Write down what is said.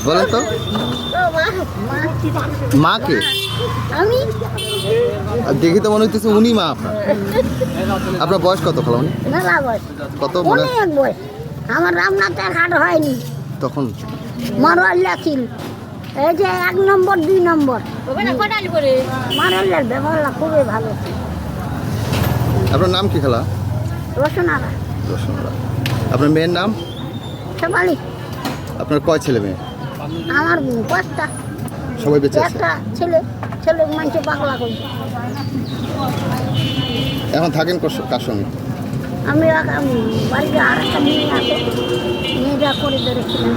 বলেন তো মা কে? আমি আর দেখে তো মনে হইতেছে উনি মা আপনার। আপনার বয়স কত খালামণি? মেলা বয়স, কত মনে অনেক বয়স। আমার রামনাথের হাট হয়নি, তখন? মারোয়াল্লা ছিল। এই যে 1 নম্বর 2 নম্বর মারোয়াল্লার ব্যবহার খুবই ভালো। আপনার নাম কি খালা? রসনারা রসুনরা। আপনার মেয়ের নাম? সবাই। আপনার কয় ছেলে মেয়ে? আমার 5টা, সবাই বেঁচে আছে? একটা ছেলে, ছেলে মানুষে পাগলা করছে। এখন থাকেন কার সঙ্গে? আমি বাড়িতে আর একটা মেয়ে আছে, মেয়েটা করে ধরেছিলাম।